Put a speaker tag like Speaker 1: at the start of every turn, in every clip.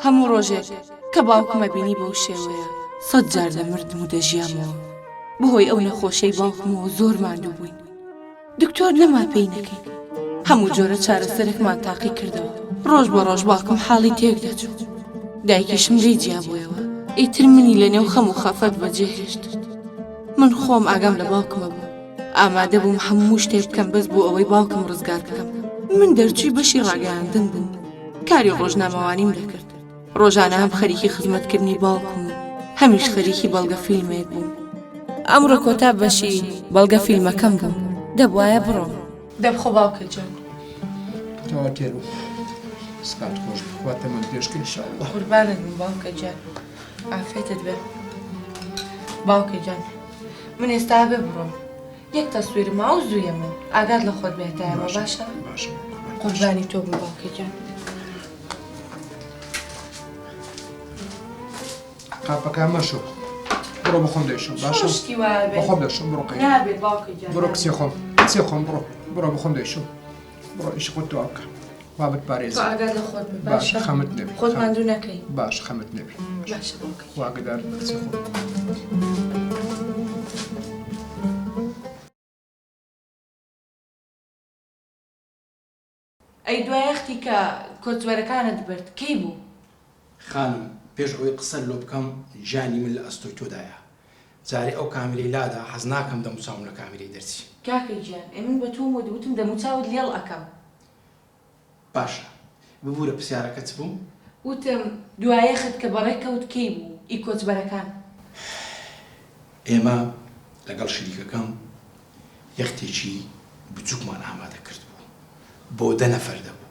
Speaker 1: هەموو ڕۆژێک کە باوکمە بینی بەو شێوەیە 100 جار دەمردم و دەژیامەوە بەهۆی ئەو نەخۆشەی باوکمەوە زۆر ماندوو بووین. دکتۆر نەما پێی نەکەین. هەموو جۆرە چارەسەرێکمان تاقی کردەوە. ڕۆژ بە ڕۆژ باوکم حاڵی تێک دەچوو. دایکیشم لێی جیابۆیەوە. ئیتر منی لە نێو خەم و خەفەت بەجێهێشت. من خۆم ئاگام لە باوکمە بوو. ئامادە بووم هەموو شتێک بکەم بەس بۆ ئەوەی باوکم ڕزگار بکەم. من دەرچووی بەشی ڕاگەیاندن بووم. کاری ڕۆژنامەوانیم دەکرد. ڕۆژانە هەم خەریکی خزمەتکردنی باوکم و هەمیش خەریکی بەڵگە فیلمێک بووم. ئەمڕۆ کۆتا بەشی بەڵگە فیلمەکەم بووم. دەبوایە بڕۆم. دەبخۆ باوکە جان.
Speaker 2: تەوا تێر بوو. سکات خۆش بخواتە من پێشکە ئینشاءڵڵا.
Speaker 1: قوربانت بم باوکە جان. ئافێتت بێ. باوکە جان. من ئێستا بێ بڕۆم. یەک تەسویر ماوە زوویە من. ئاگات لە خۆت بێتایەوە باشە؟
Speaker 2: باشە.
Speaker 1: قوربانی تۆ بم باوکە جان.
Speaker 2: قاپەکان مەشۆ. بڕۆ بەخۆم دەیشم باشە؟
Speaker 1: شتی وایە بێ.
Speaker 2: بەخۆم دەشم بڕۆ قەی.
Speaker 1: نابێت باوکە جان.
Speaker 2: بڕۆ کچێ خۆم. کچێ خۆم بڕۆ. بڕۆ بەخۆم دەیشم. بڕۆ ئیشی خۆت دوا بکە. وا بتپارێزە.
Speaker 1: تۆ ئاگات لە خۆت بێ
Speaker 2: باشە
Speaker 1: باشە؟
Speaker 2: خەمت نەبێ.
Speaker 1: خۆت ماندوو نەکەی.
Speaker 2: باشە خەمت نەبێ.
Speaker 1: باشە باوکە.
Speaker 2: واگدار کچێ خۆم.
Speaker 1: ئەی دوایەختی کە کۆچوەرەکانت برد کەی بوو؟
Speaker 3: خانم پێش ئەوەی قسە لۆ بکەم ژانی من لە ئەستۆی تۆدایە. جارێ ئەو کامێرەی لادا حەز ناکەم دەموچاوم لە کامێرەی دەرچی.
Speaker 1: کاکەی گیان ئێمن بە تۆم و دووتم دەموچاوت لێڵ ئەەکەم.
Speaker 3: باشە ببوورە پرسیارەکە چ بوو؟
Speaker 1: وتم دوایەخت کە بەڕێکەوت کەی بوو ئی کۆچبەرەکان.
Speaker 3: ئێمە لەگەڵ شریکەکەم یەختێکی بچووکمان ئامادە کرد بوو بۆ 10 نەفەر دەبوو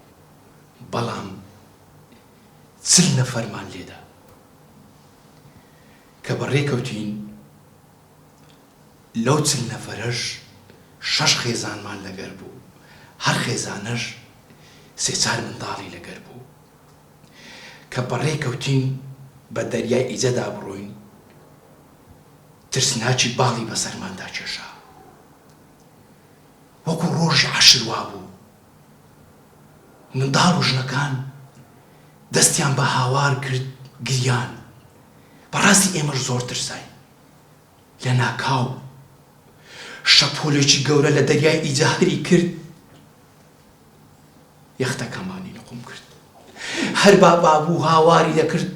Speaker 3: بەڵام 40 نەفەرمان لێدا کە بەڕێکەوتین لەو 40 نەفەرەش 6 خێزانمان لەگەر بوو هەر خێزانەش 3-4 منداڵی لەگەر بوو کە بەڕێکەوتین بە دەریای ئیجەدا بڕۆین ترسناچی باڵی بەسەرماندا کێشا وەکو ڕۆژی عەشر وا بوو منداڵ و ژنەکان دەستیان بە هاوار کرد گریان بەڕاستی ئێمەش زۆر ترساین لە ناکاو شەپۆلێکی گەورە لە دەریای ئیجاهری کرد یەختەکەمانی نقم کرد هەر بابوو هاواری دەکرد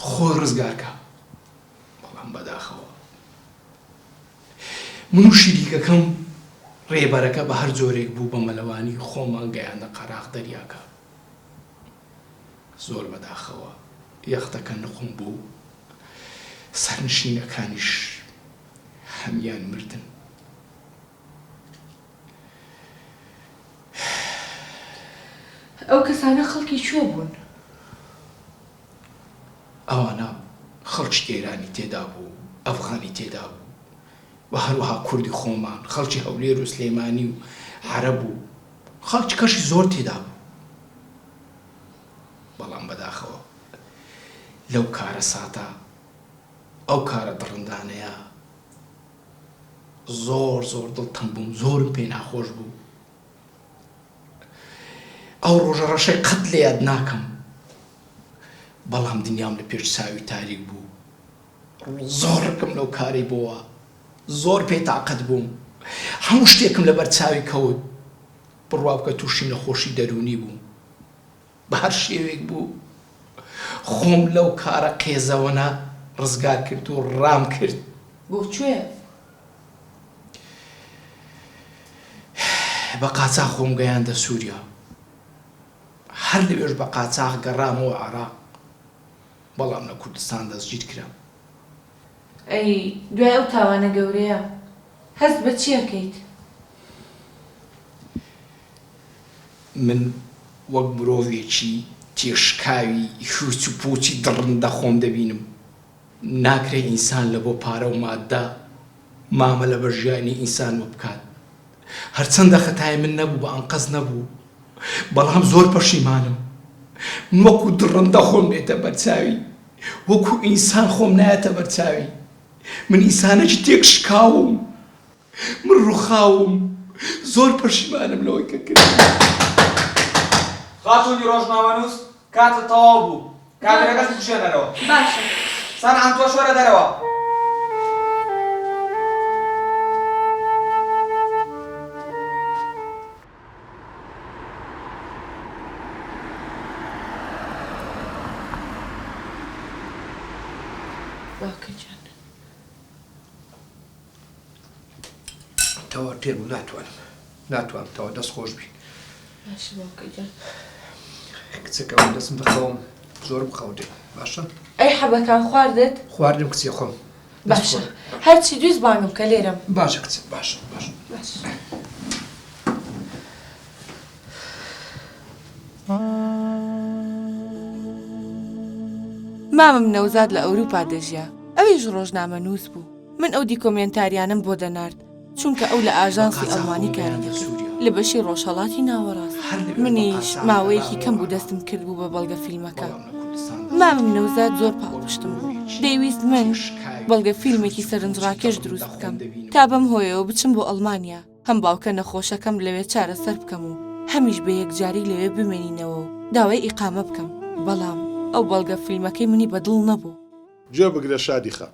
Speaker 3: خۆی ڕزگارکە بەڵام بەداخەوە من و شیریکەکەم ڕێبەرەکە بە هەر جۆرێک بوو بە مەلەوانی خۆمان گەیاندە قەراغ دەریاکە زۆر بەداخەوە یەختەکە نقم بوو سەرنشینەکانیش هەمیان مردن
Speaker 1: ئەو کەسانە خەڵکی کوێ بوون؟
Speaker 3: ئەوانە خەڵکی ئێرانی تێدا بوو ئەفغانی تێدا بوو و هەروەها کوردی خۆمان خەڵکی هەولێر و سلێمانی و عەرەب و خەڵکی کەشی زۆر تێدا بوو بەڵام بەداخەوە لەو کارە ساتە ئەو کارە دڕندانەیە زۆر زۆر دڵتەنگ بووم زۆرم پێ ناخۆش بوو ئەو ڕۆژە ڕەشەی قەت لە یاد ناکەم بەڵام دنیام لە پێش چاوی تاریک بوو زۆرکم لەو کاری بووە زۆر پێ تاقەت بووم هەموو شتێکم لەبەر چاوی کەوت بڕوا بکە تووشی نەخۆشی دەرونی بوو بە هەر شێوێک بوو خۆم لەو کارە قێزەوەنە ڕزگار کرد و ڕام کرد
Speaker 1: بۆ کوێ؟
Speaker 3: بە قاچاق خۆم گەیاندە سووریا هەر لەوێش بە قاچاق گەڕامەوە عێراق بەڵام لە کوردستان دەستگیر کرام
Speaker 1: ئەی دوای ئەو تاوانە گەورەیە هەست بە چیەکەیت؟
Speaker 3: من وەک مرۆڤێکی تێشکاوی هیچ و پوچی دڕندە خۆم دەبینم ناکرێ ئینسان لە بۆ پارە و مادە مامە لە بەژیانی ئینسان وە بکات هەرچەندە خەتای من نەبوو بە ئەنقەز نەبوو بەڵام زۆر پەشیمانم وەکو دڕندە خۆم بێتە بەرچاوی وەکو ئینسان خۆم نایەتە بەرچاوی من ئینسانێکی تێک شکاوم من ڕووخاوم زۆر پەشیمانم لەوەی کە کردم
Speaker 4: خاتوونی ڕۆژنامەنووس کاتە تەواو بوو کابرەکەت بشێنەرەوە
Speaker 1: باشە.
Speaker 4: سانعام تۆ شۆرە دەرەوە
Speaker 1: باوکەجان.
Speaker 2: تەوا تێبوو ناتوانم تەوا دەست خۆش بی
Speaker 1: باشە باوکەجان.
Speaker 2: کچەکەم دەستم بخەوم زۆرم خەوتێ باشە
Speaker 1: ئەی حەبەکان خواردت؟
Speaker 2: خواردم کچی خۆم
Speaker 1: باشە. هەرچی دویست بانگم کە لێرەم.
Speaker 2: باشە کچ باشە
Speaker 1: باشە. مامم نەوزاد لە ئەوروپا دەژیا. ئەویش ڕۆژنامە نووس بوو. من ئەو دیکۆمنتاریانم بۆ دەنارد چونکە ئەو لە ئاژانسی ئەڵمانی کاری دەکرد لە بەشی ڕۆژهەڵاتی ناوەڕاست. منیش ماوەیەکی کەم بوو دەستم کرد بوو بە بەڵگە فیلمەکە. مامم نەوزاد زۆر پاڵپشتم بوو. دەیویست من بەڵگە فیلمێکی سەرنجڕاکێش دروست بکەم تا بەم هۆیەوە بچم بۆ ئەڵمانیا هەم باوکە نەخۆشەکەم لەوێ چارەسەر بکەم و هەمیش بە یەکجاری لەوێ بمێنینەوە و داوای ئیقامە بکەم. بەڵام ئەو بەڵگە فیلمەکەی منی بەدڵ نەبوو.
Speaker 5: جێ بگرە شادی خە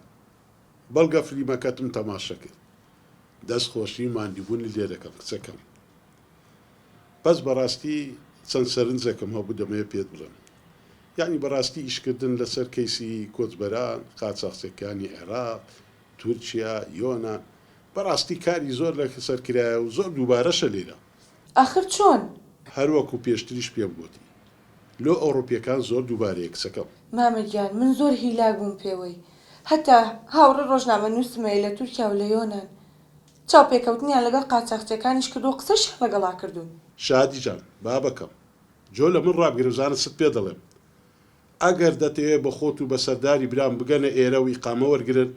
Speaker 5: بەڵگە فلیمەکەتم تەماشە کرد دەست خۆشی ماندیبوونی لێ دەکەم کچەکەم بەس بەڕاستی چەند سەرنجەکەم هەبوو دەمەوێت پێت بڵێم یعنی بەڕاستی ئیشکردن لەسەر کەیسی کۆچبەران قاچاقچەکانی عێراق تورکیا یۆنان بەڕاستی کاری زۆر لە سەرکرایە و زۆر دووبارەشە لێرە.
Speaker 1: ئاخر چۆن؟
Speaker 5: هەروەکو پێشتریش پێم گوتی لۆ ئەوڕۆپیەکان زۆر دووبارەیە کچەکەم.
Speaker 1: مامەگیان من زۆر هیلاک بووم پێوەی هەتا هاوڕێ ڕۆژنامە نووسمەیە لە تورکیا و لە یۆنان چاوپێکەوتنیان لەگەڵ قاچاقچەکانیش کردو قسەش لەگەڵا کردوون.
Speaker 5: شادی جان با بکەم جۆ لە من ڕابگرزانە ست پێ دەڵێم ئەگەر دەتەوێت بە خۆت و بە سەرداری برام بگەنە ئێرە و ئیقامە وەرگرن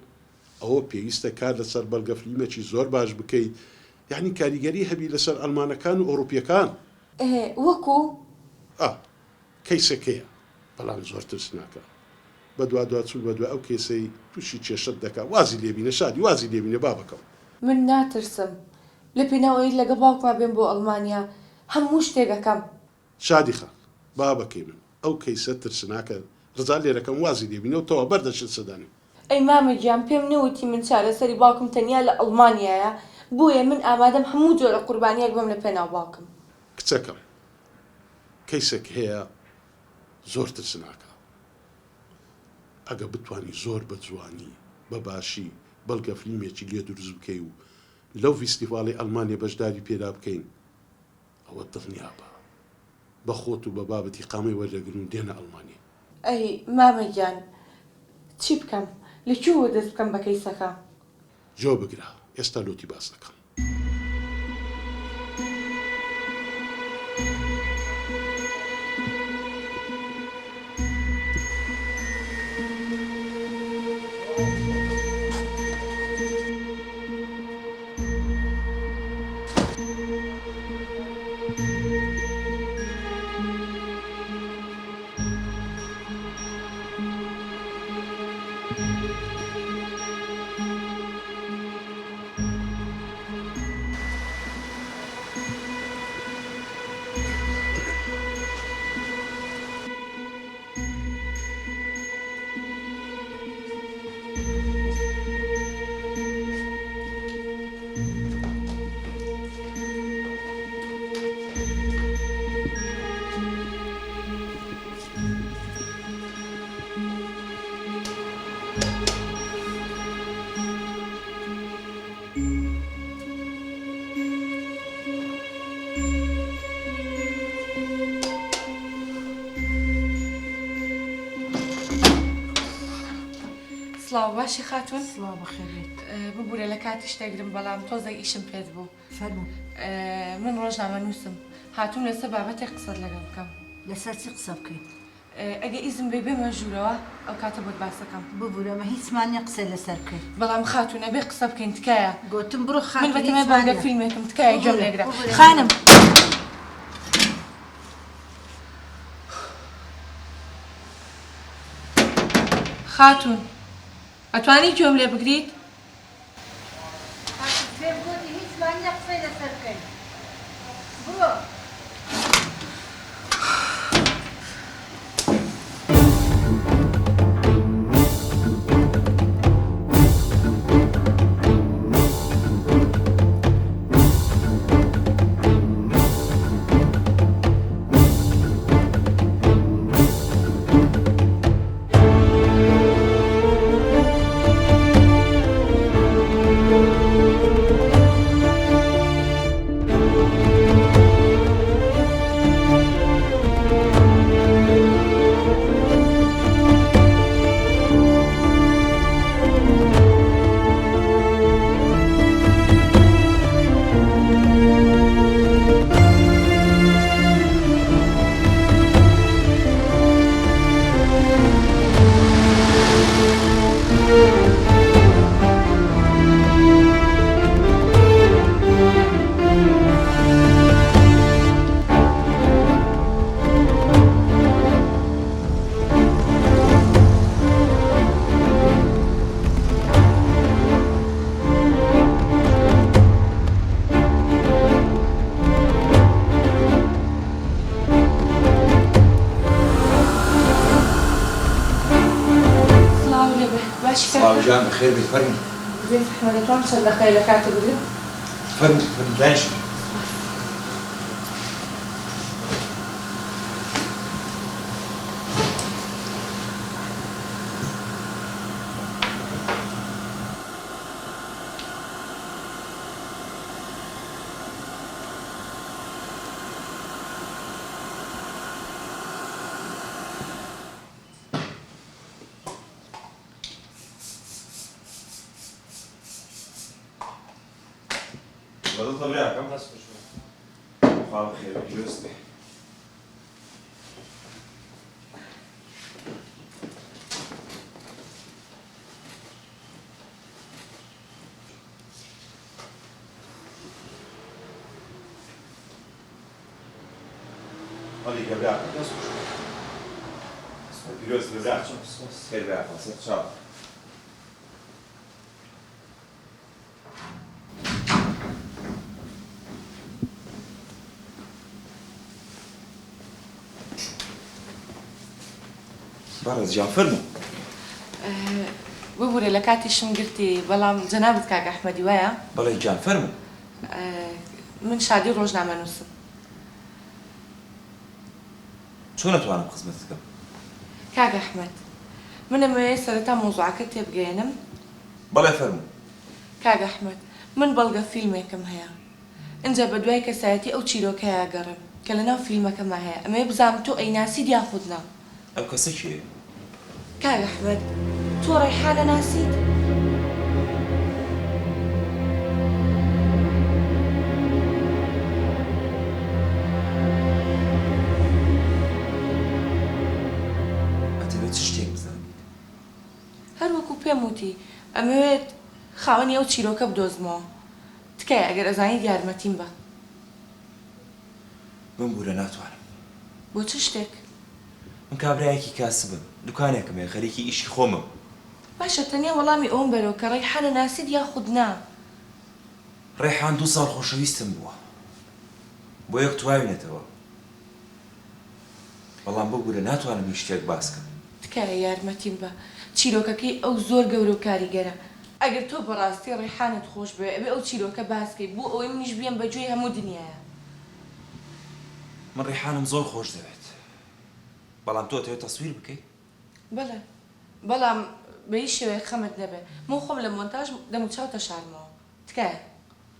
Speaker 5: ئەوە پێویستە کار لەسەر بەڵگە فلیمێکی زۆر باش بکەیت یعنی کاریگەری هەبی لەسەر ئەڵمانەکان و ئۆروپیەکان.
Speaker 1: وەکو
Speaker 5: کەیسەکەیە بەڵام زۆر ترسناکە بە دوچوو بە دوای ئەو کێسەی تووشی کێشت دەکات وازی لێبینە شادی وازی لێبینە با بکەم.
Speaker 1: من ناترسم لە پێناوەی لەگە باوکما بێن بۆ ئەڵمانیا هەموو شتێکەکەم.
Speaker 5: شادی خە با بکەی من ئەو کەیسە ترسناکە ڕزا لێرەکەم وازی لێبینە و تەوا بەردەشت سەدانم.
Speaker 1: ئەی مامەگیان پێم نەوتی من چارەسەری باوکم تەنیا لە ئەڵمانیایە بۆیە من ئامادەم هەموو جۆرە قوربانیەک بم لە پێناو باوکم.
Speaker 5: کچەکەم کەیسێک هەیە زۆر ترسناکە ئەگە بتانی زۆر بە جوانی بە باشی بەڵگە فلیمێکی لێ دروست بکەی و لەو فیستیڤاڵی ئەڵمانیا بەشداری پێدا بکەین ئەوە دڵنیابە بە خۆت و بە بابەتی قامەی وەرەگرن و دێنە ئەڵمانی.
Speaker 1: ئەی مامەگیان چی بکەم لەکوێوە دەست بکەم بە کەیسەکە؟
Speaker 5: جۆ بگرە ئێستا لۆتی باس دەکەم.
Speaker 1: سڵاو باشی خاتون؟
Speaker 6: سڵاو بەخێرێت.
Speaker 1: ببوورە لە کاتی شتێگرم بەڵام تۆزەی ئیشم پێت بوو.
Speaker 6: فەرموو.
Speaker 1: من ڕۆژنامە نووسم هاتووم لەسەر بابەتێک قسەت لەگەڵ بکەم.
Speaker 6: لەسەر چی قسە بکەین؟
Speaker 1: ئەگە ئیزم بێ بێمە ژوورەوە ئەو کاتە بۆت باسەکەم.
Speaker 6: ببوورەمە هیچمان نییە قسەی لەسەر بکەین.
Speaker 1: بەڵام خاتون ئەبێ قسە بکەین تکایە.
Speaker 6: گوتم بڕۆ
Speaker 1: من
Speaker 6: خاتون
Speaker 1: بەتەمە بەڵگە فیلمێکم تکایە گوێم لێگرە.
Speaker 6: خانم
Speaker 1: خاتون ئەتوانی گوێم لێ بگریت؟
Speaker 6: پێم گوتی هیچمان نییە قسەی لەسەر بکەین. بڕۆ.
Speaker 7: صاوجان بخير بالفرم.
Speaker 1: زين حمد توان صدقي لك كاتب لي.
Speaker 7: فرم دايش. غلط طبيعي كم حسب شوي. خالد خير جلسني. خلي قبلها جلسني قبلها خير بقى فصلت شاطر. بارز جان فرمو.
Speaker 1: ببوري لكاتي شنقرتي بلام جنابت كاك أحمدي ويا.
Speaker 7: بلا جان فرمو.
Speaker 1: من شادي روج نعمل نوسم.
Speaker 7: شو نتوانا بخدمتك؟
Speaker 1: كاك أحمد من ما سرتا موضوع كتب جينم.
Speaker 7: بلا فرمو.
Speaker 1: كاك أحمد من بلغ فيلمي كم هيا. إنجا بدوي كساتي أو تشيلو كيا قرب. كلنا فيلم كم هيا. أما يبزامتو أي ناسي دي أخذنا.
Speaker 7: أو كسكي.
Speaker 1: كاك أحمد تو ريحانة ناسيت.
Speaker 7: أنت تشتيك بزاني.
Speaker 1: هر وەکو پێم وتی ئەمەوێت خاوەنی ئەو چیرۆکە بدۆزمەوە تکایە ئەگەر ئەزانیت یارمەتیم بە.
Speaker 7: من بوورە ناتوانم.
Speaker 1: بۆ چ شتێک؟
Speaker 7: من کابرایەکی کاسبم. دوکانێکم هەیە خەریکی ئیشی خۆمم.
Speaker 1: باشە تەنیا وەڵامی ئەوم بەرەوە کە ڕەیحانە ناسیت یاخود نا.
Speaker 7: ڕێحان 2 ساڵ خۆشەویستم بووە. بۆ یەک تواوینێتەوە. بەڵام ببوورە ناتوانم هیچ شتێک باس بکەم.
Speaker 1: تکایە یارمەتیم بە. چیرۆکەکەی ئەو زۆر گەورە و کاریگەرە. ئەگەر تۆ بەڕاستی ڕێحانت خۆش بێ ئەبێ ئەو چیرۆکە باسکەی بۆ ئەوەی منیش بێم بەگوێی هەموو دنیایە.
Speaker 7: من ڕێحانم زۆر خۆش دەوێت. بەڵام تۆ دەوێت تەسویر بکەی؟
Speaker 1: بەڵێ. بەڵام بە هیچ شێوەیەک خەمت نەبێ. من خۆم لە مۆنتاژ دەموچاوتە شارمەوە. تکایە.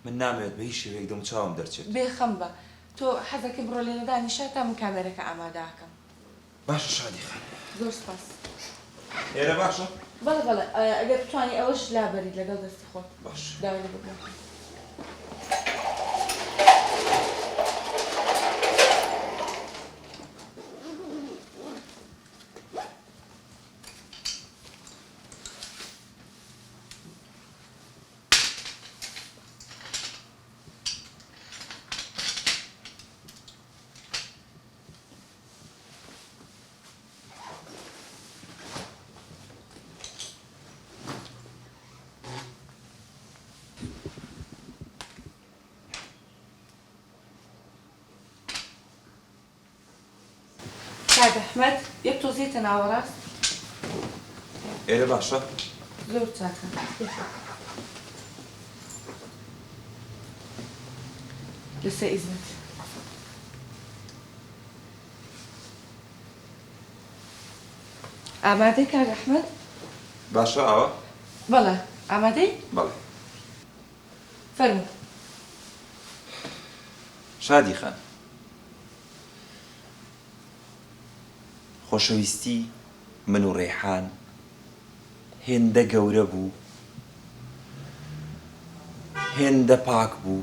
Speaker 7: من نامەوێت بە هیچ شێوەیەک دەموچاوم دەرچێت.
Speaker 1: بێخەم بە. تۆ حەزەکەی بڕۆ لێرە دانیشە تا من کامێرەکە ئامادەکەم.
Speaker 7: باشە شادی خان.
Speaker 1: زۆر سپاس.
Speaker 7: ئێرە باشە؟
Speaker 1: بەڵێ بەڵێ ئەگەر بتوانی ئەوەش لابەریت لەگەڵ دەستی خۆت.
Speaker 7: باش.
Speaker 1: داوای لێ بکەم. کاک ئەحمەد یەک تۆزیتە ناوەڕاست.
Speaker 7: ئێرە باشە؟
Speaker 1: زۆر چاکە. لەسەر ئیزنت. ئامادەی کاک ئەحمەد؟
Speaker 7: باشە ئاوە؟
Speaker 1: بەڵێ. ئامادەی؟
Speaker 7: بەڵێ.
Speaker 1: فەرموو.
Speaker 7: شادی خان. خۆشەویستی من و ڕێحان هێندە گەورە بوو، هێندە پاک بوو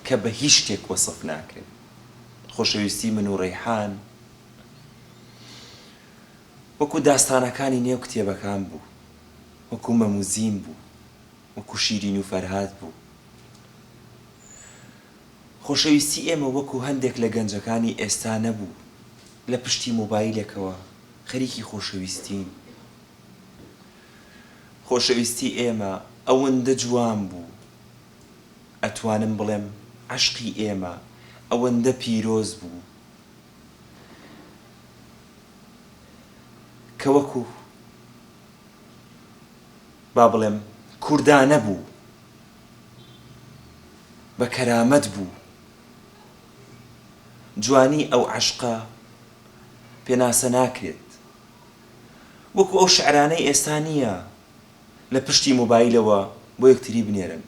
Speaker 7: کە بە هیچ شتێک وەسف ناکرێت. خۆشەویستی من و ڕێحان وەکو داستانەکانی نێو کتێبەکان بوو، وەکو مەموزین بوو، وەکو شیرین و فەرهاد بوو. خۆشەویستی ئێمە وەکو هەندێک لە گەنجەکانی ئێستا نەبوو لە پشتی مۆبایلێکەوە خەریکی خۆشەویستین. خۆشەویستی ئێمە ئەوەندە جوان بوو ئەتوانم بڵێم عەشقی ئێمە ئەوەندە پیرۆز بوو کە وەکو با بڵێم کوردانە بوو، بە کەرامەت بوو. جوانی ئەو عەشقە پێناسە ناکرێت، وەکو ئەو شعرانەی ئێستا نییە لە پشتی مۆبایلەوە بۆ یەکتری بنێرن.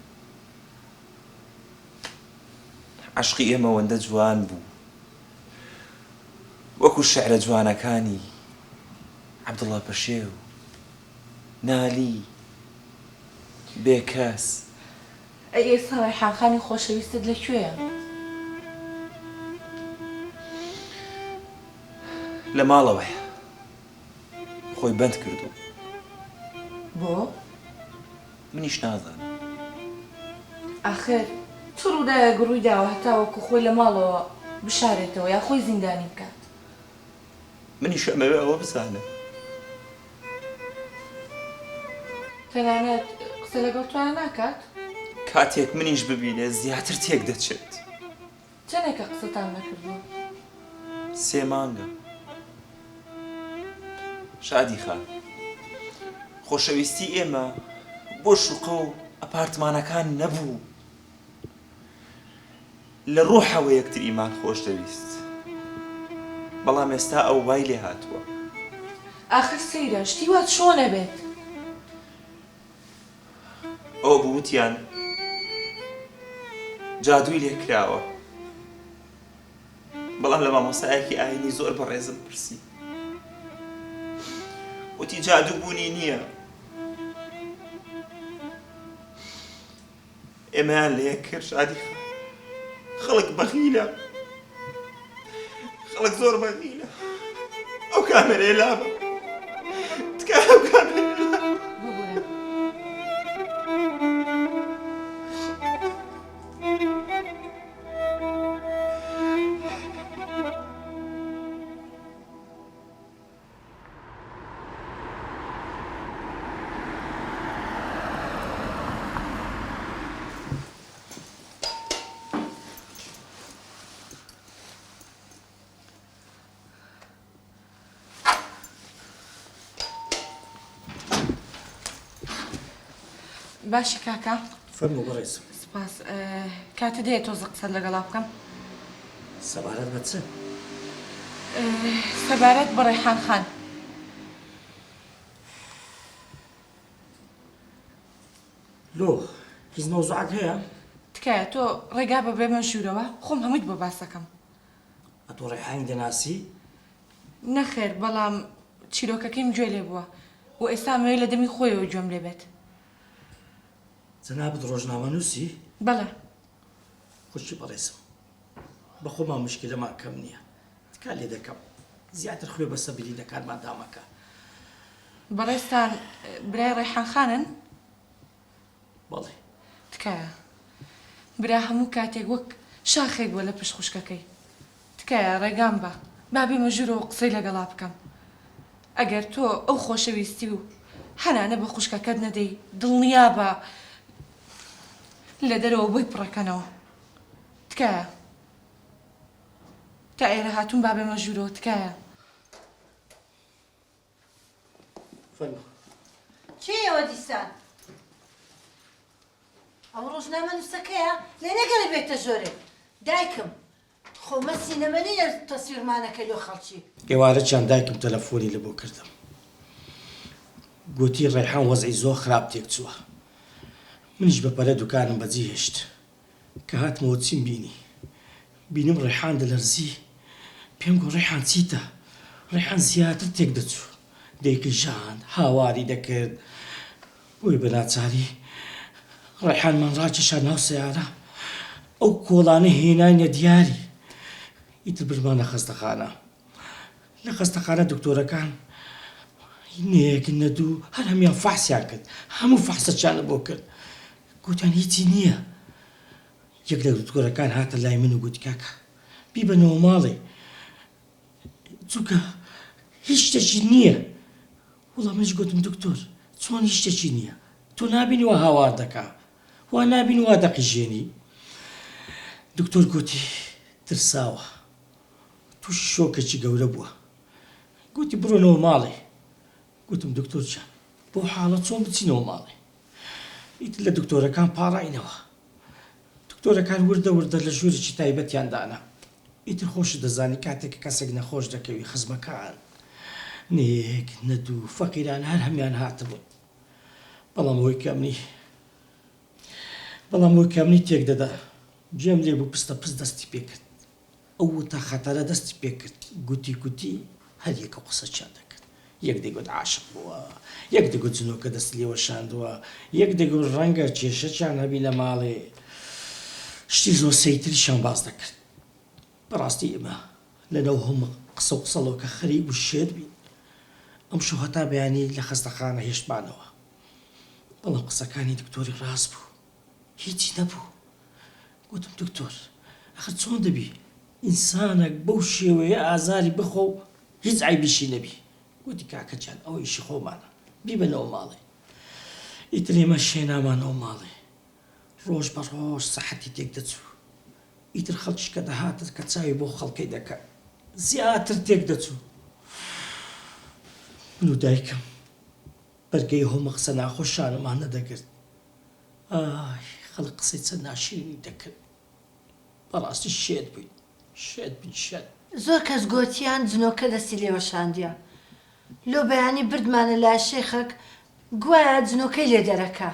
Speaker 7: عەشقی ئێمە وەندە جوان بوو، وەکو شعرە جوانەکانی عەبدوڵڵا پەشێو، نالی، بێکەس.
Speaker 1: ئەی ئێستا ڕێحانخانی خۆشەویستت لەکوێیە؟
Speaker 7: لە ماڵەوەیە، خۆی بەند کردو.
Speaker 1: بۆ؟
Speaker 7: منیش نازانم.
Speaker 1: ئاخر چ ڕووداوە گڕووی داوە هەتاوەکو خۆی لە ماڵەوە بشارێتەوە یا خۆی زیندانی بکات؟
Speaker 7: منیش ئەمەوێ ئەوە بزانم.
Speaker 1: تەنانەت قسە لەگەڵ توان ناکات؟
Speaker 7: کاتێک منیش ببینێ زیاتر تێک دەچێت.
Speaker 1: چەندێکە قسەتان نەکردووە؟
Speaker 7: 3 مانگە. شادی خان، خۆشەویستی ئێمە بۆ شوقە و ئەپارتمانەکان نەبوو، لە ڕوحەوە یەکتر ئیمان خۆش دەویست. بەڵام ئێستا ئەو وای لێ هاتووە.
Speaker 1: ئاخر سەیرە شتی وا چۆنە بێت؟
Speaker 7: ئەوە بووتیان جادووی لێ کراوە، بەڵام لە مامۆستایەکی ئاینی زۆر بەڕێزم پرسی، وتی جادوو بوونی نییە، ئێمەیان لە یەک کرد. شادی خەڵک بەخیلە، خەڵک زۆر بەخیلە. ئەو کامێرەیە لابە، تکایە ئەو کامێرەیە لابە.
Speaker 1: ببوورە. باشی کاکە.
Speaker 8: فەرموو بەڕێزم.
Speaker 1: سپاس. کاتە دەیە تۆزە قسەت لەگەڵا بکەم؟
Speaker 8: سەبارەت بە چ؟
Speaker 1: سەبارەت بە ڕێحانخان.
Speaker 8: لۆ هیچ مەوزوعات هەیە؟
Speaker 1: تکایە تۆ ڕێگا بە بێمە ژوورەوە خۆم هەموویت بۆ باسەکەم.
Speaker 8: ئەتۆ ڕێحانی دەناسی؟
Speaker 1: نەخێر، بەڵام چیرۆکەکەیم گوێ لێ بووە و ئێستا مەوێ لە دەمی خۆیەوە گوێم لێ بێت.
Speaker 8: جەنابەت ڕۆژنامە نووسی؟
Speaker 1: بەڵێ.
Speaker 8: خوشی بەڕێزم، بە خۆمان مشکلەمان کەم نییە، تکا لێ دەکەم زیاتر خوێ بەسە بریندەکانمان دامەکە.
Speaker 1: بەڕێستان برای ڕێحانخانن؟
Speaker 8: بەڵێ.
Speaker 1: تکایە برا هەموو کاتێک وەک شاخێک بووە لە پشت خوشکەکەی. تکایە ڕێگام بە با بێمە ژوورەوە قسەی لەگەڵا بکەم. ئەگەر تۆ ئەو خۆشەویستی و هەنانە بە خوشکەکەت نەدەی، دڵنیا بە لە دەرەوە بۆی پڕەکەنەوە. تکایە تا ئێرە هاتوون با بێمە ژوورەوە. تکایە.
Speaker 8: فەرموو.
Speaker 6: چیەوە دیسان؟ ئەو ڕۆژنامە نووسەکەیە لێ نەگەڕێ بێتە ژۆرێ. دایکم خۆمە سینەمە نیە تەسویرمانەکە لۆ خەڵکی.
Speaker 8: ئێوارە چەند دایکم تەلەفۆنی لە بۆ کردم، گوتی ڕێحان وەزعی زۆر خراپ تێک چووە. منیش بەپەرە دوکانم بەجێ هێشت کە هاتمەوە چیم بینم ڕێحان دەلەرزی. پێم گۆ ڕێحان چیتە؟ ڕێحان زیاتر تێک دەچوو، دەیکژاند، هاواری دەکرد. بۆی بە ناچاری ڕێحانمان ڕاکێشا ناو سەیارە، ئەو کۆڵانە هێنانیە دیاری. ئیتر برمانە خەستەخانە. لە خەستەخانە دکتۆرەکان نەیەک نەدوو هەر هەمیان فەحسیان کرد، هەموو فەحسەچیانە بۆ کرد، گوتیان هیچی نییە. یەک لە دکتۆرەکان هاتە لای من و گوتی کاکە بیبەنەوە ماڵێ، چونکە هیچ شتێکی نییە. وەڵام منیش گوتم دکتۆر چۆن هیچ شتێکی نییە؟ تۆ نابینی وا هاوار دەکا، وا نابینی وا دەقیژێنی. دکتۆر گوتی ترساوە، تووشی شۆکێکی گەورە بووە. گوتی بڕۆنەوە ماڵێ. گوتم دکتۆر جان بۆ حاڵە چۆن بچینەوە ماڵێ ئیتر لە دکتۆرەکان پاڕاینەوە دکتۆرەکان وردە وردە لە ژوورێکی تایبەتیان دانا ئیتر خۆش دەزانی کاتێک کەسێک نەخۆش دەکەوی خزمەکان نێک نەدوو فەقیران هەر هەمیان هاتبوون بەڵام ئەوەی کەمنی تێک دەدا گوێم لێ بوو پستە پست دەستی پێکرد ئەو تا خەتەرە دەستی پێکرد گوتی هەر یەکە قسەچیان دەکرد یەک دەیگوت عاشق بووە یەک دەگوت جنۆکە دەست لێوە شاندووە یەک دەگوت ڕەنگە کێشەچیان هەبی لە ماڵێ شتی زۆر سەیتریشان باز دەکرد بەڕاستی ئێمە لەنەو هەموو قسە و قسەڵۆکە خەریک و شێر بین ئەم شەو هەتا بەیانی لە خەستەخانە هێشتمانەوە بەڵام قسەکانی دکتۆری ڕاست بوو هیچی نەبوو گوتم دکتۆر ئەخر چۆن دەبی ئینسانێک بەو شێوەیە ئازاری بخۆ و هیچ عیبیشی نەبی گوتی کاکەجان ئەوە ئیشی خۆمانە بیبنەوە ماڵێ ئیتر ئێمە شێنامانەوە ماڵێ ڕۆژ بە ڕۆژ سەحەتی تێک دەچوو ئیتر خەڵکیش کە دەهاتت کە چاوی بۆ خەڵکەی دەکات زیاتر تێک دەچوو من و دایکم بەرگەی هەموو قسە ناخۆشانەمان نەدەگرت ئای خەڵک قسەی چەند ناشیرینی دەکرد بەڕاستی شێت بووین شێت
Speaker 6: زۆر کەس گۆتیان جنۆکە دەستی لێوە شاندیە لۆ بەیانی بردمانە لای شێخەک گوایە جنۆکەی لێ دەرەکە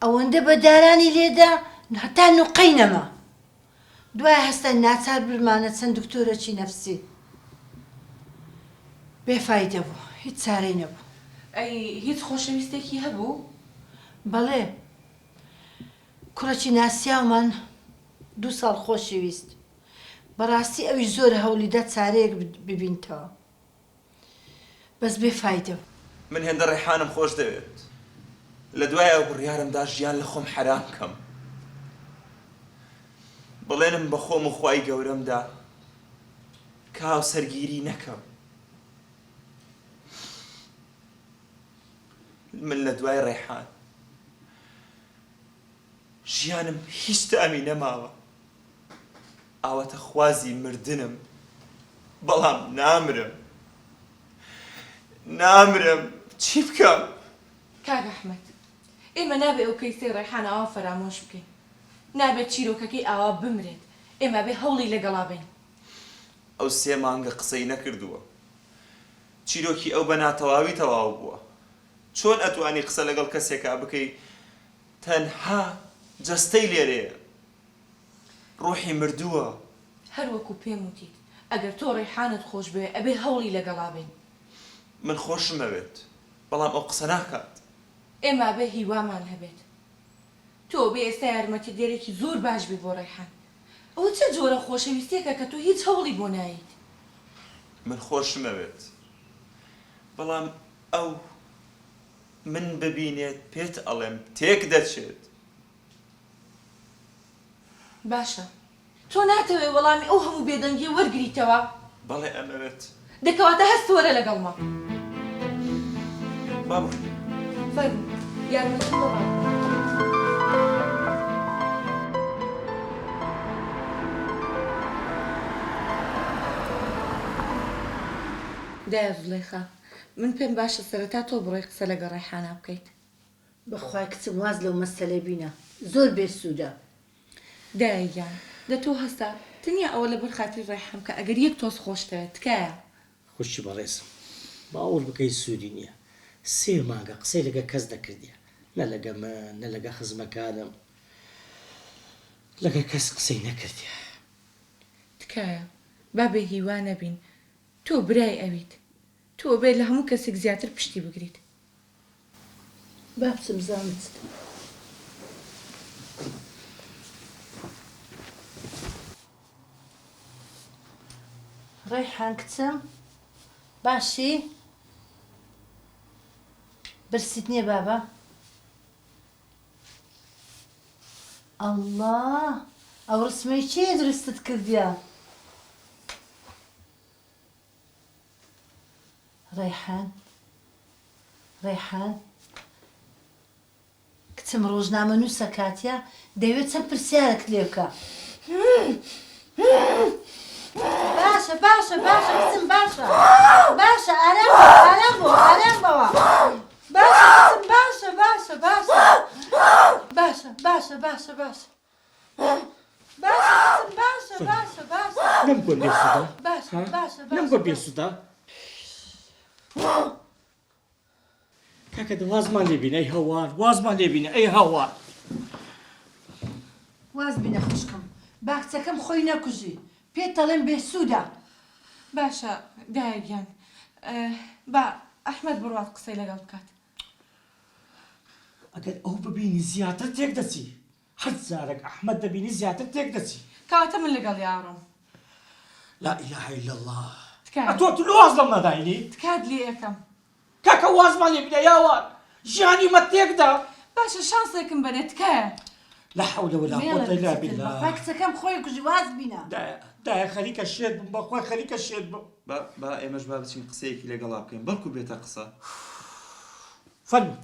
Speaker 6: ئەوەندە بەدارانی لێدا هەتا نوقەی نەما دوای هەستە ناچار بردمانە چەند دکتۆرەکی نەفسی بێفایدە بوو هیچ چارەی نەبوو
Speaker 1: ئەی هیچ خۆشەویستێکی هەبوو؟
Speaker 6: بەڵێ کوڕەکی ناسیاومان 2 ساڵ خۆشەویست بەڕاستی ئەویش زۆر هەولیدا چارەیەک ببینتەوە بەس بێفایدە بوو
Speaker 7: من هێندە ڕێحانم خۆش دەوێت لە دوای ئەو بڕیارمدا ژیان لە خۆم حرام کەم بڵێنم بە خۆم و خوای گەورەمدا کاو سەرگیری نەکەم من لە دوای ڕێحان ژیانم هیچ تامی نەماوە ئاوەتە خوازی مردنم بەڵام نامرم چی بکەم؟
Speaker 1: کاک ئەحمەد ئێمە نابێ ئەو کەیسەی ڕێحانە ئاوا فەرامۆش بکەین نابێت چیرۆکەکەی ئاوا بمرێت ئێمە بێ هەوڵی لەگەڵا بین
Speaker 7: ئەو 3 مانگە قسەی نەکردووە چیرۆکی ئەو بە ناتەواوی تەواو بووە چۆن ئەتوانی قسە لەگەڵ کەسێکا بکەی تەنها جەستەی لێرەیە ڕۆحی مردووە
Speaker 1: هەر وەکو پێم وتیت ئەگەر تۆ ڕێحانت خۆش بوێ ئەبێ هەوڵی لەگەڵا بین
Speaker 7: من خۆشمەوێت بەڵام ئەو قسە ناکات
Speaker 1: ئێمە بێ هیوامان هەبێت تۆ بێ ئێستا یارمەتی دێرێکی زۆر باش بی بۆ ڕێحان ئەوە چه جۆرە خۆشەویستێکە کە تۆ هیچ هەوڵی بۆ نایت
Speaker 7: من خۆشمەوێت بەڵام ئەو من ببینێت پێت ئەڵێم تێک دەچێت
Speaker 1: باشە تۆ ناتەوێ وەڵامی ئەو هەموو بێدەنگی وەرگریتەوە
Speaker 7: بەڵێ ئەمەوێت
Speaker 1: دەکەواتە هەست وەرە لەگەڵما
Speaker 7: بابا
Speaker 1: فەرموو یارمەتیم بەڵام دایە زولەیخا من پێم باشە سەرەتا تۆ بڕۆی قسە لەگە ڕێحانە بکەیت
Speaker 6: بەخوای کچم واز لەو مەسەلەی بینە زۆر بێسوودە
Speaker 1: دایەگیان دە تۆ هەستا تەنیا ئەوە لەبەر خاتری ڕێحان کە ئەگەر یەک تۆز خۆشتەوێت تکایە
Speaker 8: خوشی بەڕێزم باوەڕ بکەی سوودی نییە 3 مانگە قسەی لەگە کەس دەکردیە نە لەگە من نە لەگە خزمەکانم لەگە کەس قسەی نەکردیە
Speaker 1: تکایە بابێ هیوا نەبین تۆ برای ئەویت تۆ بێ لە هەموو کەسێک زیاتر پشتی بگریت
Speaker 6: با بچم زانت ڕێحان کچم باشی برسیت نییە بابا ئەڵڵا ئەو ڕسمەی چێ درستت کردیە ڕێحان کچم ڕۆژنامە نووسە کاتیا دەیوێت چەند پرسیارێک لێ بکە باشە کچم باشە ئارام بەوە باشە باشە باشە باشە باشە باشە
Speaker 8: نم کن بێسودا
Speaker 6: باشە باشە
Speaker 8: نم کن بێسودا کاکە دە وازمان لێبینە ئەی هەوار وازمان لێبینە ئەی هەوار
Speaker 6: واز بینە خوشکم باکچەکەم خۆی نەکوژی پێت دەڵێم بێسوودە
Speaker 1: باشە دایەگیان با ئەحمەد بڕات قسەی لەگەڵ بکات
Speaker 8: ئەگەر ئەو ببینی زیاتر تێک دەچی هەر جارێک ئەحمەد دەبینی زیاتر تێک دەچی
Speaker 1: کەواتە من لەگەڵ یاڕۆم
Speaker 8: لا ئیلاهە ئیلا الله
Speaker 1: تکات
Speaker 8: ئەتۆ تو واز لەم نەداینی
Speaker 1: تکات لێ یەکەم
Speaker 8: کاکە وازمان لێبینە یاوار ژیانی مە تێکدا
Speaker 1: باشە شانسێکم بەنێ تکایە
Speaker 8: لا حول ولا قوة إلا بالله
Speaker 6: باکچەکەم خۆی کوژی واز بینە
Speaker 8: دایە خەریکە شێت بم بەخۆی خەریکە شێت بم
Speaker 7: با ئێمەش با بچین قسەیەکی لەگەڵا بکەین بەڵکو بێتە قسە
Speaker 8: فەرمو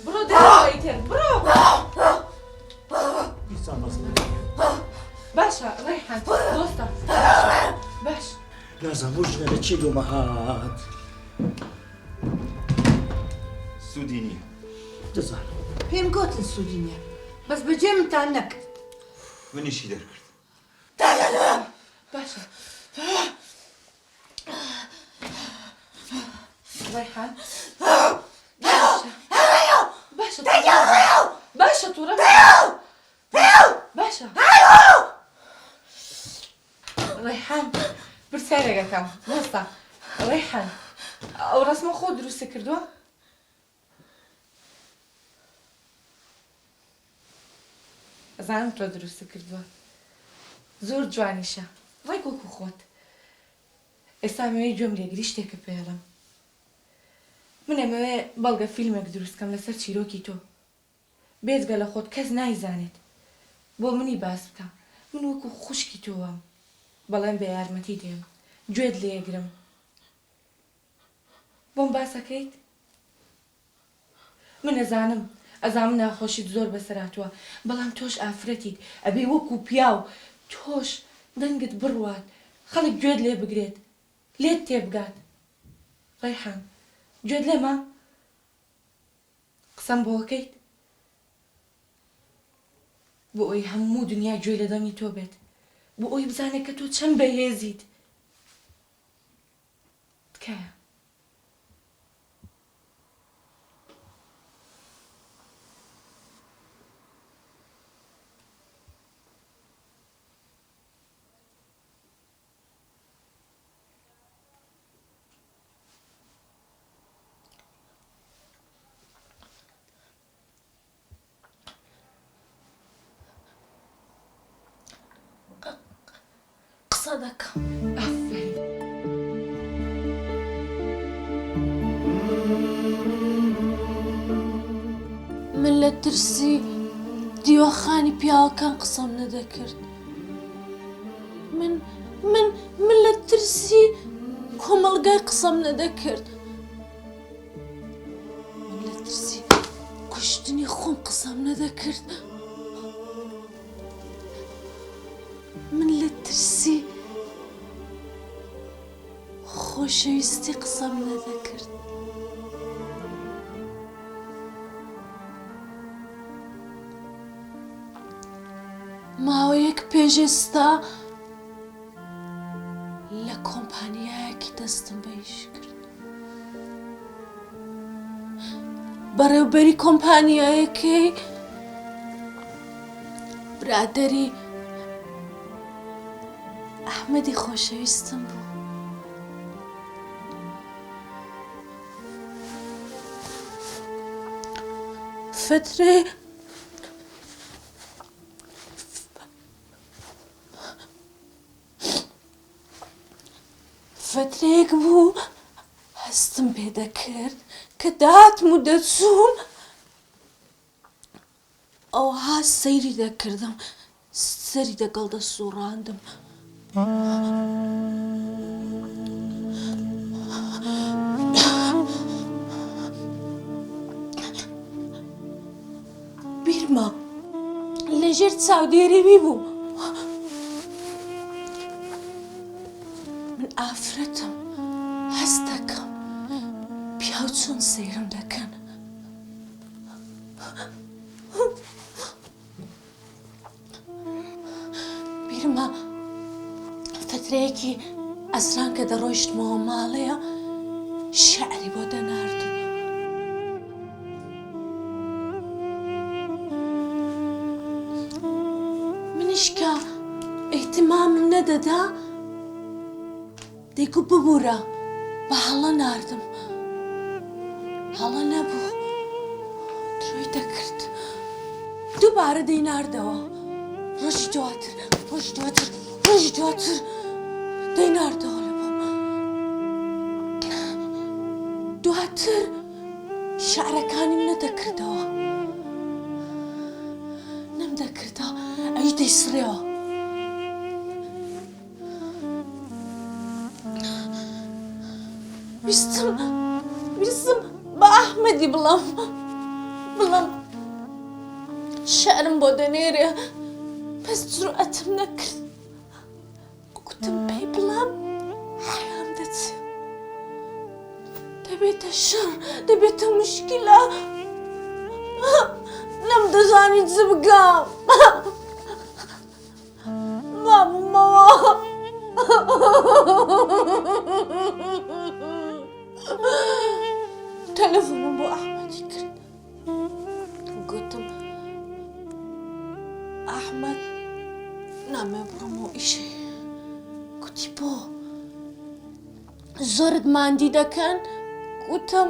Speaker 1: بڕۆ دەرەوەی تر بڕۆ
Speaker 8: بیسان بەزم
Speaker 1: باشە ڕێحان دۆستە باش
Speaker 8: نازان بۆ ژنە لە چی دۆمە هات
Speaker 7: سوودی نییە
Speaker 8: دەزانم
Speaker 6: پێم گوتن سوودی نییە بەس بەجێ منتان نەکرد
Speaker 7: منیشی دەرکرد
Speaker 1: باشە ڕێحان باشە باشە تووڕە باشە ڕێحان برسارێکەکەم وەستا ڕێحان ئەو ڕسمە خۆ دروستە کردووە ئەزانم تۆ دروستە کردووە زۆر جوانیشە ڕێک وەکو خۆت ئێستا مەوەی گوێم لێگری شتێکە پێڵم من ئەمەوێ بەڵگە فیلمێک دروستکەم لەسەر چیرۆکی تۆ بێجگە لە خۆت کەس نایزانێت بۆ منی باس بکە من وەکو خوشکی تۆوەم بەڵێم بە یارمەتی دێم گوێت لێگرم بۆم باسەکەیت من ئەزانم ئەزانم ناخۆشیت زۆر بەسەراتوە بەڵام تۆش ئافرەتیت ئەبێ وەکو پیاو تۆش دەنگت بڕوات خەڵک گوێت لێ بگرێت لێت تێبگات ڕێحان گوێت لێمە قسەم بۆکەیت بۆ ئەوی هەموو دنیا گوێ لە دەمی تۆ بێت بۆ ئەوی بزانێت کە تۆ چەند بەهێزیت تکایە
Speaker 6: قسە دەکەم
Speaker 1: ئافرین
Speaker 9: من لە ترسی دیوەخانی پیاوەکان قسەم نەدەکرد من لە ترسی کۆمەڵگای قسەم نەدەکرد من لە ترسی کوشتنی خۆم قسەم نەدەکرد من لە ترسی خۆشەویستی قسەم نەدەکرد ماوەیەک پێشێستا لە کۆمپانیایەکی دەستم بەیش کرد بەڕێوبەری کۆمپانیایەکەی برادەری ئەحمەدی خۆشەویستم بوو فترەیەک بوو هەستم پێ دەکرد کە داتم و دەچووم ئەوها سەیری دەکردم سەری دەگەڵ دەسوڕاندم بیرما لەژێر چاودێریوی بوو من ئافرەتم هەست دەکەم پیاو چۆن سەیرم دەکەن بیرما فترەیەکی ئەسران کە دەڕۆیشتمەوە ماڵەیە شعری بۆ دەناردم منیشکە ئیتیمامم نەدەدا دەیگو ببوورە بە هەڵە ناردم هەڵە نەبوو درۆی دەکرد دووبارە دەیناردەوە ڕۆژی دواتر دەیناردەوە لە بۆم دواتر شعرەکانیم نەدەکردەوە نەمدەکردە ئەوی دەیسڕێەوە ویستم بە ئەحمەدی بڵام شعرم بۆ دەنێرێ بەس جورئەتم نەکرد گوتم پێی بڵام حەیام دەچێ دەبێتە شەڕ دەبێتە موشکیلە نەمدەزانی چ بگەم مامۆمەوە تەلەفۆنم بۆ ئەحمەدی کرد گوتم ئەحمەد نامێ بڕۆمەوە ئیشێ گوتی بۆ زۆرت ماندی دەکەن گوتم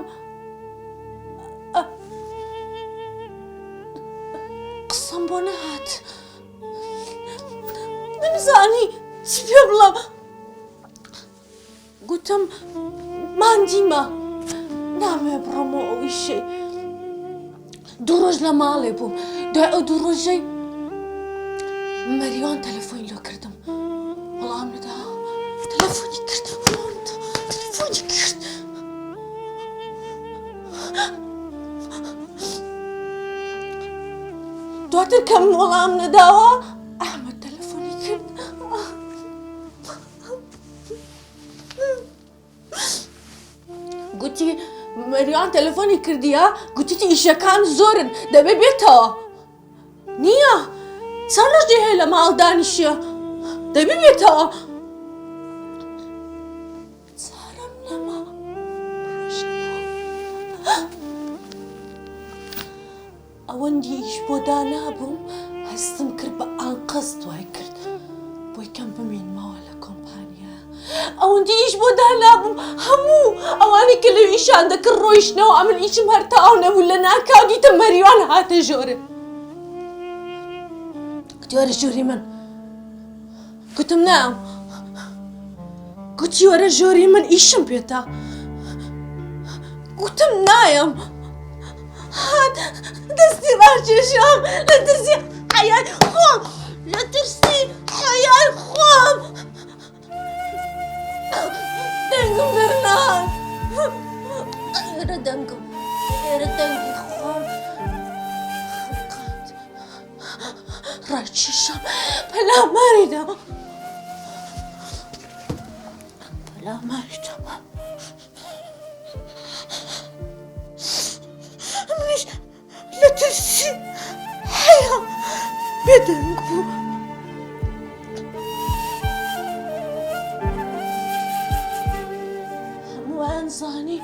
Speaker 9: قسەم بۆ نەهات نەمزانی چی پێ بڵێم گوتم ماندیمە نامێ بڕۆمەوە ئەو ئیشێ دوو ڕۆژ لە ماڵێ بووم دوای ئەو دوو ڕۆژەی مەریوان تەلەفۆنی لۆ کردم وەڵام نەدا تەلەفۆنی کرد دواتر کەم وەڵام نەداوە ئەحمەد تەلەفۆنی کرد گوتی مەریوان تەلەفۆنی کردیە گوتیتی ئیشەکان زۆرن دەبێ بێتەوە نییە چەند ڕۆژی هەیە لە ماڵ دانیشە دەبێ بێتەوە چارەم نەما ئەوەندی ئیش بۆ دانابووم هەستم کرد بە ئەنقەس دوای کرد بۆی کەم بمێنمەوە لە کۆمپانیا ئەوەندی ئیش بۆ دانابووم هەموو ئەوانەی کە لەو ئیشان دەکرد ڕۆیشتنەوە ئەمن ئیشم هەر تەواو نەبوو لە ناکاو دیتە مەریوان هاتە ژۆرە گوتی وەرە ژۆری من گوتم نام گوتی وەرە ژۆری من ئیشم پێتە گوتم نایەم هات دەستی ڕاکێشام لە ترسی حەیای خۆم دەنگم دەرنات ئێرە دەنگم ئێرە دەنگی خۆم ڕاکێشام پەلاماریدا منیش لە ترسی حەیا بێدەنگ بوو هەمووان زانی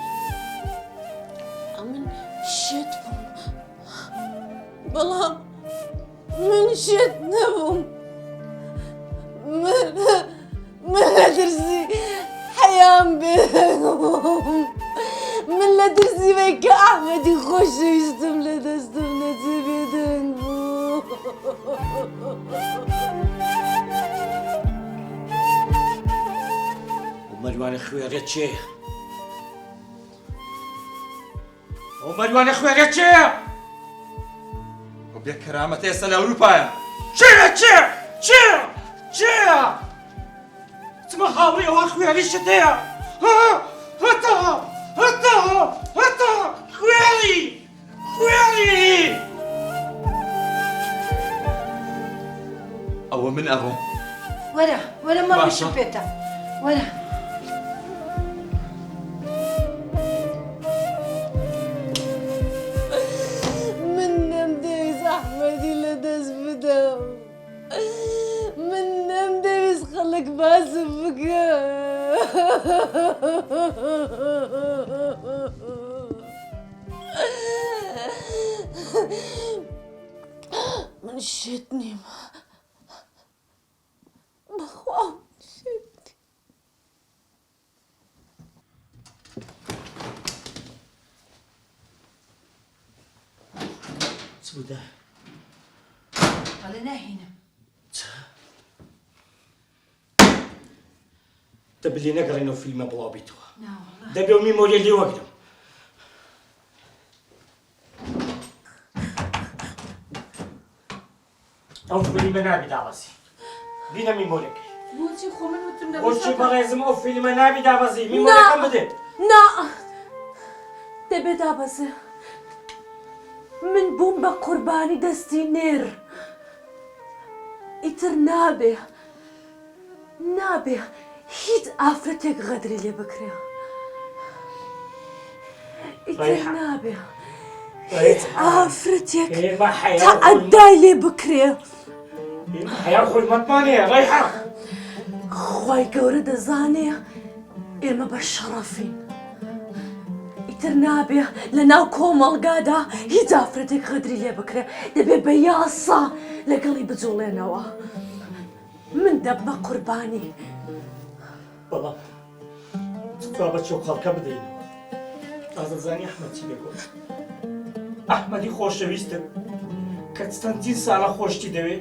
Speaker 9: ئەمن شێت بووم بەڵام من شێت نەبووم من لە ترسی حەیام بێدەنگ بووم من لە ترسی بەیکە ئەحمەدی خۆشەویستم لە دەستم نەچێ بێدەنگ بوو
Speaker 8: مەریوانە خوێڕێت چێە؟ ئەو مەریوانە خوێڕێت چێە؟
Speaker 4: و بێ کەرامەت ئێستا لە ئەوروپایە
Speaker 8: چێە؟ چمە هاوڕێ ئەوە خوێریشت هەیە؟ هەتا خوێری!
Speaker 3: بڕۆم
Speaker 6: وەرە مەڕ
Speaker 3: باشە.
Speaker 6: بشم پێتە وەرە
Speaker 9: من نەمدەویست ئەحمەدی لەدەست بدەم من نەمدەویست خەڵک باسم بکە من شێت نیم بەخوا شێت
Speaker 8: چ بوودا؟
Speaker 6: هەڵێ ناهێنم
Speaker 8: دەبێ نەگەڕێنەوە فیلمە بڵاو بیتەوە
Speaker 6: ناوەڵا
Speaker 8: دەبێ و میمۆریە لێ وەگرم ئەو فیلمە نابی دابەزی بینە میمۆریەکەی
Speaker 1: بۆچی خۆ من وتم
Speaker 8: بۆچی بەڕێزم ئەو فیلمە نابی دابەزی میمۆریەکەم بدێ
Speaker 9: نا دەبێت دابەزێ من بووم بە قوربانی دەستی نێر ئیتر نابێ هیچ ئافرەتێک غەدری لێ بکرێ ئیتر
Speaker 8: ڕەیحە.
Speaker 9: نابێ
Speaker 8: هیچ
Speaker 9: ئافرەتێک
Speaker 8: ئێمە حەیا
Speaker 9: تەعەدای لێ بکرێ
Speaker 8: حەیا خۆلمەتمانەیە ڕەیحە
Speaker 9: خوای گەورە دەزانێ ئێمە بە شەڕەفین ئیتر نابێ لە ناو کۆمەڵگادا هیچ ئافرەتێک غەدری لێ بکرێ دەبێ بە یاسا لەگەڵی بجوڵێنەوە من دەبمە قوربانی
Speaker 8: بەڵام چا بە چێو خەڵکە بدەینەوە ئازەزانی ئەحمەد چی دەگوت ئەحمەدی خۆشەویستم کە چەندین ساڵە خۆشتی دەوێ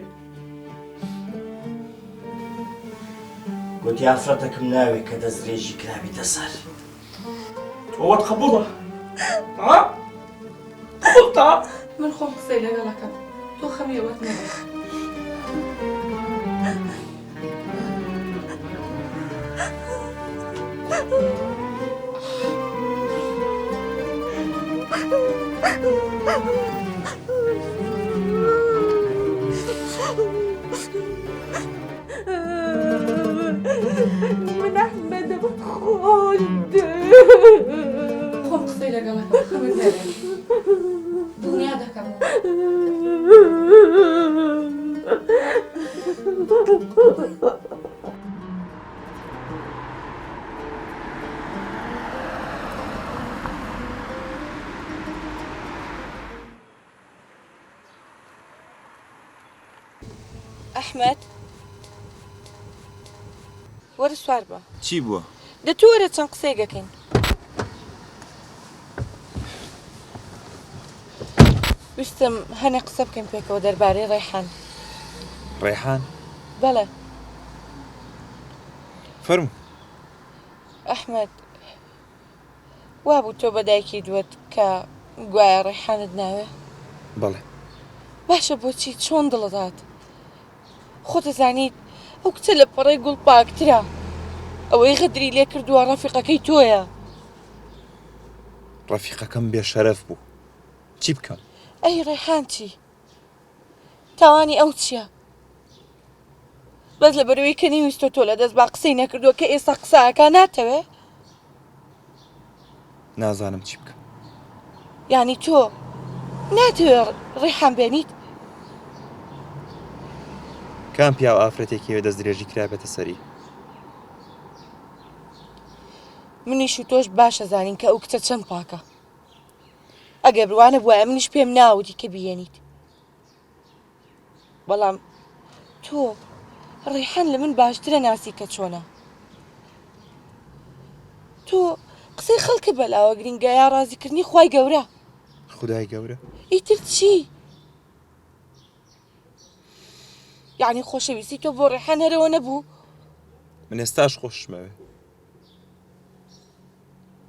Speaker 8: گوتی ئافرەتەکەم ناوێ کە دەستدرێژی کرابیتە سەر تۆوەت قبوڵە قبوڵتە
Speaker 1: من خۆم قسەی لەگەڵەکەم تۆ خەمیەوەت نەبێ
Speaker 9: من ئەحمەدم خۆش
Speaker 1: خۆم قسەی لەگەڵەکەم خەمت نەبێ دڵنیا دەکەم
Speaker 10: ئەحمەد وەرە سوار بە
Speaker 7: چی بووە؟
Speaker 10: دەتوو وەرە چەند قسەی گەکەین ویستم هەنێ قسە بکەین پێکەوە دەربارەی ڕێحان
Speaker 7: ڕێحان
Speaker 10: بەڵێ
Speaker 7: فەرمو
Speaker 10: ئەحمەد وا بوو تۆ بە دایکی دووەت کە گوایە ڕێحانت ناوێ
Speaker 7: بەڵێ
Speaker 10: باشە بۆچی چۆن دڵدات خۆ دەزانیت ئەو کچە لە پەڕەی گوڵ پاکترە ئەوەی غەدری لێ کردووە ڕەفیقەکەی تۆیە
Speaker 7: ڕەفیقەکەم بێشەرەف بوو چی بکەم؟
Speaker 10: ئەی ڕێحان چی تاوانی ئەو چییە بەس لە بەرەوەی کە نەیویستۆ تۆ لە دەست با قسەی نەکردووە کە ئێستا قسەکە ناتەوێ
Speaker 7: نازانم چی بکەم
Speaker 10: یعنی تۆ ناتوێ ڕێحان بێنیت
Speaker 7: کام پیاو ئافرەتێکیوە دەست درێژی کرابێتە سەری
Speaker 10: منیش و تۆش باشە زانین کە ئەو کچە چەند پاکە ئەگەر بڕوانە بووایە منیش پێم ناوتی کە بیێنیت بەڵام تۆ ڕێحان لە من باشترە ناسی کە چۆنە تۆ قسەی خەڵکە بەلاوە گرینگە یا ڕازیکردنی خوای گەورە
Speaker 7: خودای گەورە
Speaker 10: ئیتر چی یعنی خۆشەویستی تۆ بۆ ڕێحان هەرەوە نەبوو
Speaker 7: من ئێستاش خۆشمەوێ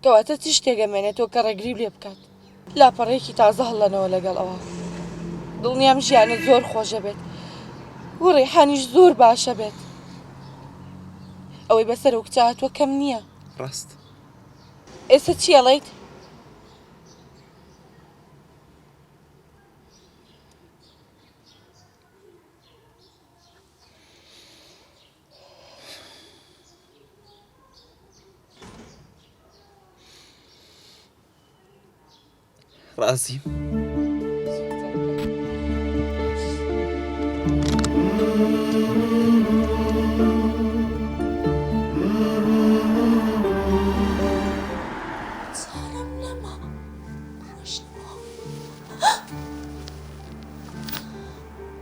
Speaker 10: کەواتە چ شتێگەمێنێتەوە کە ڕێگری لێ بکات لاپەڕەیەکی تازە هەڵەنەوە لەگەڵ ئەوە دڵنیام ژیانت زۆر خۆشە بێت و ڕێحانیش زۆر باشە بێت ئەوەی بەسەر ئەو کچە هاتووە کەم نییە
Speaker 7: ڕاست
Speaker 10: ئێستا چی ئەڵێیت
Speaker 7: ڕاستیم.
Speaker 9: چارەم نەما ڕۆشنەوە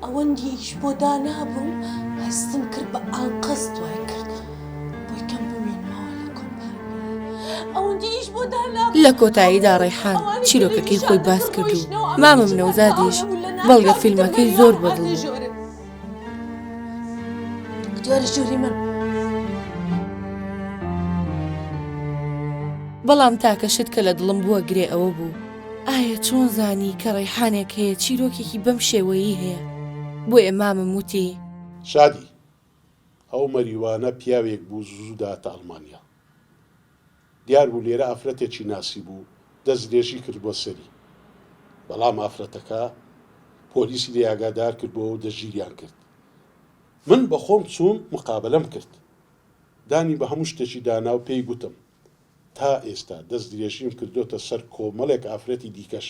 Speaker 9: ئەوەندیش بۆ دانابووم هەستم کرد بە ئانقەس دوای کرد بۆی کەم بمێنمەوە لە کۆمپانیا ئەوەندیش بۆ دانابووم
Speaker 1: لە کۆتاییدا ڕێحان چیرۆکەکەی خۆی باس کرد و مامم نەوزادیش بەڵگە فیلمەکەی زۆر بەدڵ بوو.
Speaker 9: جۆرە ژووری من
Speaker 1: بەڵام تاکەشت کە لە دڵم بووە گرێ ئەوە بوو ئایا چۆن زانی کە ڕێحانێک هەیە چیرۆکێکی بەم شێوەیی هەیە بۆیە مامم وتی
Speaker 5: شادی ئەو مەریوانە پیاوێک بوو زوودا تا ئەڵمانیا دیار بوو لێرە ئافرەتێکی ناسی بوو دەست درێژی کرد بۆ سەری بەڵام ئافرەتەکە پۆلیسی لێ ئاگادار کرد بۆ و دەژیریان کرد من بە خۆم چووم مقابلەم کرد دانی بە هەموو شتێکی دانا و پێی گوتم تا ئێستا دەست درێژیم کردوتە سەر کۆمەڵێک ئافرەتی دیکەش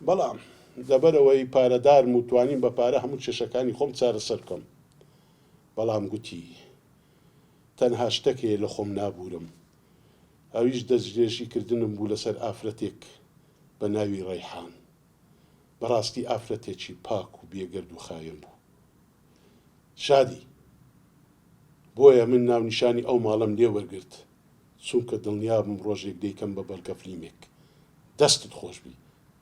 Speaker 5: بەڵام دەبەرەوەی پارەدارم و توانیم بە پارە هەموو کێشەکانی خۆم چارەسەر بکەم بەڵام گوتی تەنها شتێکێ لە خۆم نابورم ئەویش دەستدرێژی کردنم بوو لەسەر ئافرەتێک بە ناوی ڕێحان بەڕاستی ئافرەتێکی پاک و بێگەرد و خاوێن بوو شادی بۆیە من ناونیشانی ئەو ماڵم لێ وەرگرت چونکە دڵنیابم ڕۆژێک دەیکەم بە بەڵگە فلیمێک دەستت خۆش بی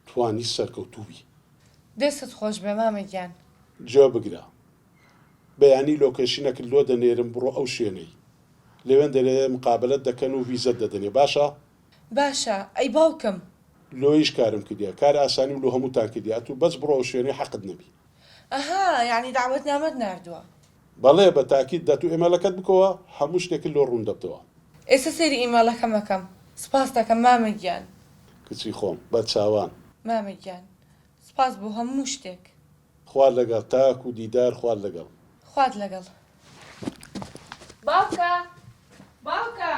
Speaker 5: توانی سەرکەوتووی
Speaker 10: دەستت خۆش بێ مامەگیان
Speaker 5: جا بگرە بەیانی لۆکێشنەکە لۆ دەنێرم بڕۆ ئەو شوێنەی لەوێن دەرێ مقابلت دەکەن و ویزەت دەدەنێ باشە؟
Speaker 10: باشە ئەی باوکم
Speaker 5: لۆیش کارم کردیا کار ئاسانی و لۆ هەمووتان کردیا تو بەس بڕۆ ئەو شوێنەی حەقت نەبی
Speaker 10: ئەها یعنی داوەت نامەت ناردووە
Speaker 5: بەڵێ بە تاکید دەتو ئێمەلەکەت بکەوە هەموو شتێکی لۆ ڕوون دەبتەوە
Speaker 10: ئێستا سەیری ئیمەڵەکەم ئەەکەم سپاس دەکەم مامەگیان
Speaker 5: کچی خۆم بە چاوان
Speaker 10: مامەگیان سپاس بۆ هەموو شتێک
Speaker 5: خوارد لەگەڵ تاک و دیدار خوارد لەگەڵ
Speaker 10: خوات لەگەڵ باوکە باوکە